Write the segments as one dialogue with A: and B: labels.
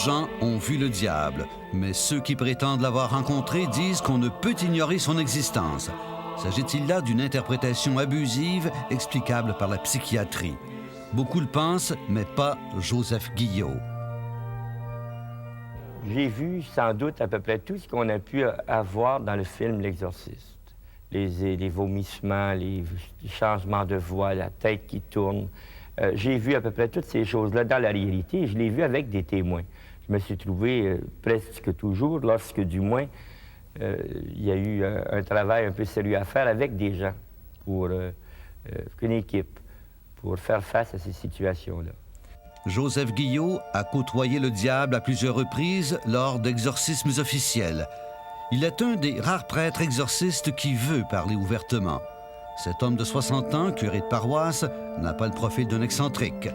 A: gens ont vu le diable, mais ceux qui prétendent l'avoir rencontré disent qu'on ne peut ignorer son existence. S'agit-il là d'une interprétation abusive explicable par la psychiatrie? Beaucoup le pensent, mais pas Joseph Guillot.
B: J'ai vu sans doute à peu près tout ce qu'on a pu avoir dans le film L'Exorciste. Les vomissements, les changements de voix, la tête qui tourne. J'ai vu à peu près toutes ces choses-là dans la réalité. Je l'ai vu avec des témoins. Je me suis trouvé presque toujours, lorsque du moins, il y a eu un travail un peu sérieux à faire avec des gens, pour une équipe, pour faire face à ces situations-là.
A: Joseph Guillot a côtoyé le diable à plusieurs reprises lors d'exorcismes officiels. Il est un des rares prêtres exorcistes qui veut parler ouvertement. Cet homme de 60 ans, curé de paroisse, n'a pas le profil d'un excentrique.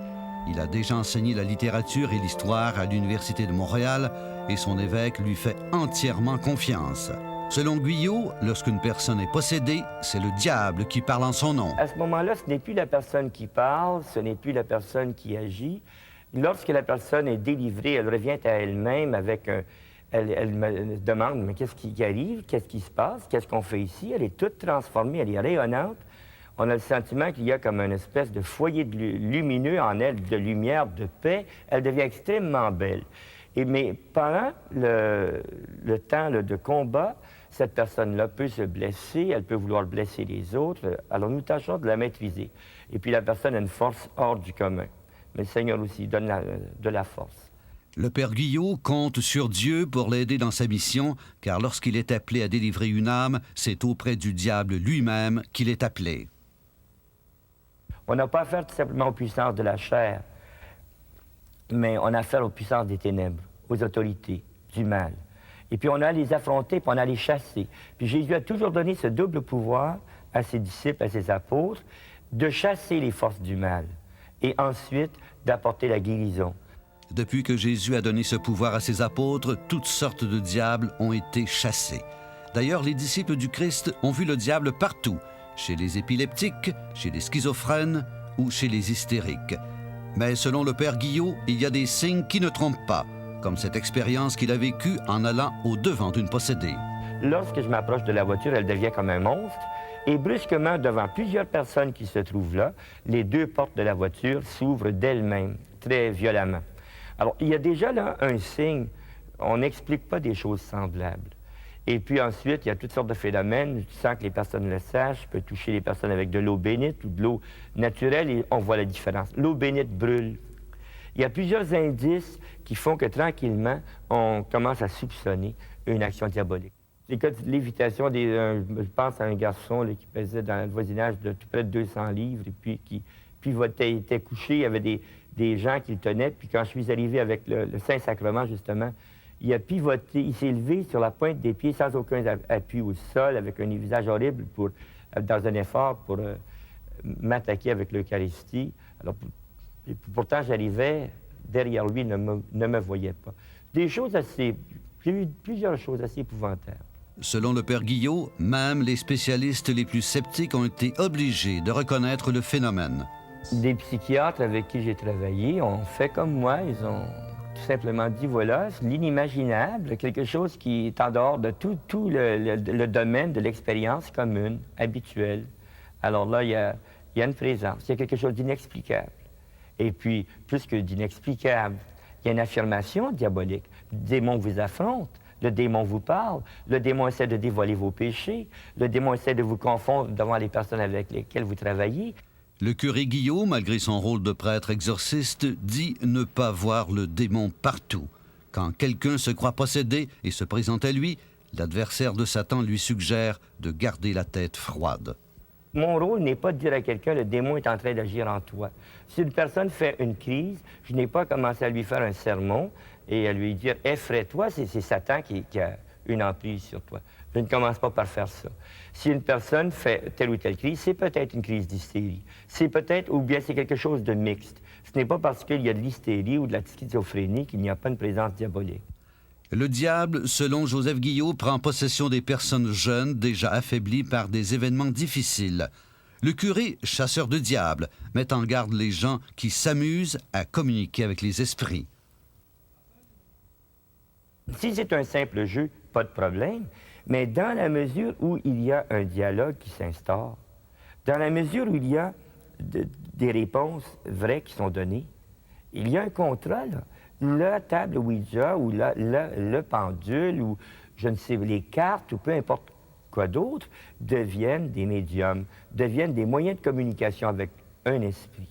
A: Il a déjà enseigné la littérature et l'histoire à l'Université de Montréal et son évêque lui fait entièrement confiance. Selon Guillot, lorsqu'une personne est possédée, c'est le diable qui parle en son nom.
B: À ce moment-là, ce n'est plus la personne qui parle, ce n'est plus la personne qui agit. Lorsque la personne est délivrée, elle revient à elle-même avec un... Elle me demande, mais qu'est-ce qui arrive? Qu'est-ce qui se passe? Qu'est-ce qu'on fait ici? Elle est toute transformée, elle est rayonnante. On a le sentiment qu'il y a comme une espèce de foyer lumineux en elle, de lumière, de paix. Elle devient extrêmement belle. Mais pendant le temps de combat, cette personne-là peut se blesser, elle peut vouloir blesser les autres. Alors nous tâchons de la maîtriser. Et puis la personne a une force hors du commun. Mais le Seigneur aussi donne de la force.
A: Le père Guillot compte sur Dieu pour l'aider dans sa mission, car lorsqu'il est appelé à délivrer une âme, c'est auprès du diable lui-même qu'il est appelé.
B: On n'a pas affaire tout simplement aux puissances de la chair, mais on a affaire aux puissances des ténèbres, aux autorités, du mal. Et puis on a à les affronter, puis on a à les chasser. Puis Jésus a toujours donné ce double pouvoir à ses disciples, à ses apôtres, de chasser les forces du mal et ensuite d'apporter la guérison.
A: Depuis que Jésus a donné ce pouvoir à ses apôtres, toutes sortes de diables ont été chassés. D'ailleurs, les disciples du Christ ont vu le diable partout, chez les épileptiques, chez les schizophrènes ou chez les hystériques. Mais selon le père Guillot, il y a des signes qui ne trompent pas, comme cette expérience qu'il a vécue en allant au-devant d'une possédée.
B: Lorsque je m'approche de la voiture, elle devient comme un monstre. Et brusquement, devant plusieurs personnes qui se trouvent là, les deux portes de la voiture s'ouvrent d'elles-mêmes, très violemment. Alors, il y a déjà là un signe. On n'explique pas des choses semblables. Et puis ensuite, il y a toutes sortes de phénomènes, sans que les personnes le sachent. Je peux toucher les personnes avec de l'eau bénite ou de l'eau naturelle et on voit la différence. L'eau bénite brûle. Il y a plusieurs indices qui font que tranquillement, on commence à soupçonner une action diabolique. Les cas de lévitation, je pense à un garçon là, qui pesait dans le voisinage de tout près de 200 livres et puis qui était couché, il y avait des gens qui le tenaient. Puis quand je suis arrivé avec le Saint-Sacrement, justement, il a pivoté, il s'est levé sur la pointe des pieds sans aucun appui au sol, avec un visage horrible dans un effort pour m'attaquer avec l'Eucharistie. Alors, pourtant, j'arrivais, derrière lui, ne me voyait pas. J'ai vu plusieurs choses assez épouvantables.
A: Selon le père Guillot, même les spécialistes les plus sceptiques ont été obligés de reconnaître le phénomène.
B: Des psychiatres avec qui j'ai travaillé ont fait comme moi. Ils ont tout simplement dit, voilà, c'est l'inimaginable, quelque chose qui est en dehors de tout le domaine de l'expérience commune, habituelle. Alors là, il y a une présence, il y a quelque chose d'inexplicable. Et puis, plus que d'inexplicable, il y a une affirmation diabolique. Le démon vous affronte, le démon vous parle, le démon essaie de dévoiler vos péchés, le démon essaie de vous confondre devant les personnes avec lesquelles vous travaillez.
A: Le curé Guillot, malgré son rôle de prêtre exorciste, dit ne pas voir le démon partout. Quand quelqu'un se croit possédé et se présente à lui, l'adversaire de Satan lui suggère de garder la tête froide.
B: Mon rôle n'est pas de dire à quelqu'un « le démon est en train d'agir en toi ». Si une personne fait une crise, je n'ai pas commencé à lui faire un sermon et à lui dire « effraie-toi », c'est Satan qui a une emprise sur toi. Je ne commence pas par faire ça. Si une personne fait telle ou telle crise, c'est peut-être une crise d'hystérie. C'est peut-être, ou bien c'est quelque chose de mixte. Ce n'est pas parce qu'il y a de l'hystérie ou de la schizophrénie qu'il n'y a pas une présence diabolique.
A: Le diable, selon Joseph Guillot, prend possession des personnes jeunes déjà affaiblies par des événements difficiles. Le curé, chasseur de diables, met en garde les gens qui s'amusent à communiquer avec les esprits.
B: Si c'est un simple jeu, pas de problème, mais dans la mesure où il y a un dialogue qui s'instaure, dans la mesure où il y a des réponses vraies qui sont données, il y a un contrat, là. La table Ouija ou le pendule ou je ne sais, les cartes ou peu importe quoi d'autre deviennent des médiums, deviennent des moyens de communication avec un esprit.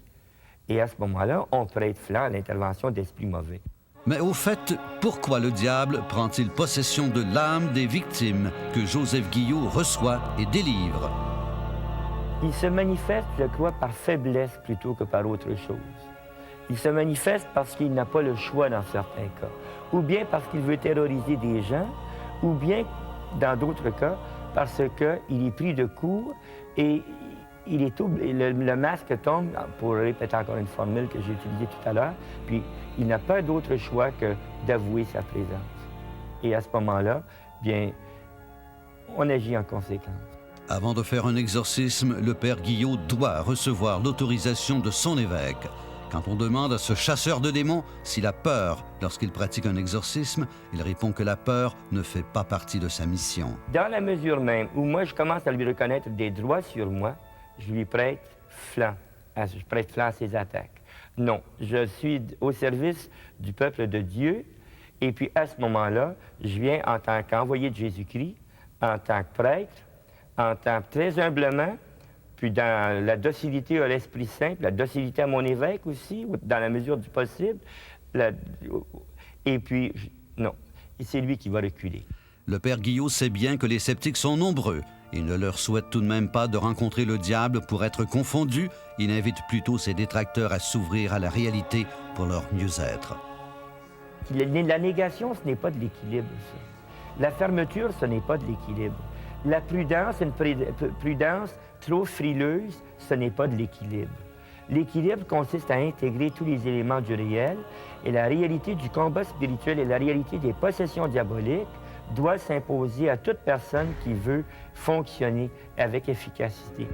B: Et à ce moment-là, on prête flanc à l'intervention d'esprits mauvais.
A: Mais au fait, pourquoi le diable prend-il possession de l'âme des victimes que Joseph Guillot reçoit et délivre?
B: Il se manifeste, je crois, par faiblesse plutôt que par autre chose. Il se manifeste parce qu'il n'a pas le choix dans certains cas, ou bien parce qu'il veut terroriser des gens, ou bien, dans d'autres cas, parce qu'il est pris de court et le masque tombe, pour répéter encore une formule que j'ai utilisée tout à l'heure, puis il n'a pas d'autre choix que d'avouer sa présence. Et à ce moment-là, bien, on agit en conséquence.
A: Avant de faire un exorcisme, le père Guillot doit recevoir l'autorisation de son évêque. Quand on demande à ce chasseur de démons s'il a peur lorsqu'il pratique un exorcisme, il répond que la peur ne fait pas partie de sa mission.
B: Dans la mesure même où moi, je commence à lui reconnaître des droits sur moi, je lui prête flanc. Je prête flanc à ses attaques. Non, je suis au service du peuple de Dieu, et puis à ce moment-là, je viens en tant qu'envoyé de Jésus-Christ, en tant que prêtre, en tant que très humblement, puis dans la docilité à l'Esprit Saint, la docilité à mon évêque aussi, dans la mesure du possible. Et puis, non, c'est lui qui va reculer.
A: Le père Guillot sait bien que les sceptiques sont nombreux. Il ne leur souhaite tout de même pas de rencontrer le diable pour être confondus. Il invite plutôt ses détracteurs à s'ouvrir à la réalité pour leur mieux-être.
B: La négation, ce n'est pas de l'équilibre, ça. La fermeture, ce n'est pas de l'équilibre. La prudence, une prudence trop frileuse, ce n'est pas de l'équilibre. L'équilibre consiste à intégrer tous les éléments du réel et la réalité du combat spirituel et la réalité des possessions diaboliques doit s'imposer à toute personne qui veut fonctionner avec efficacité.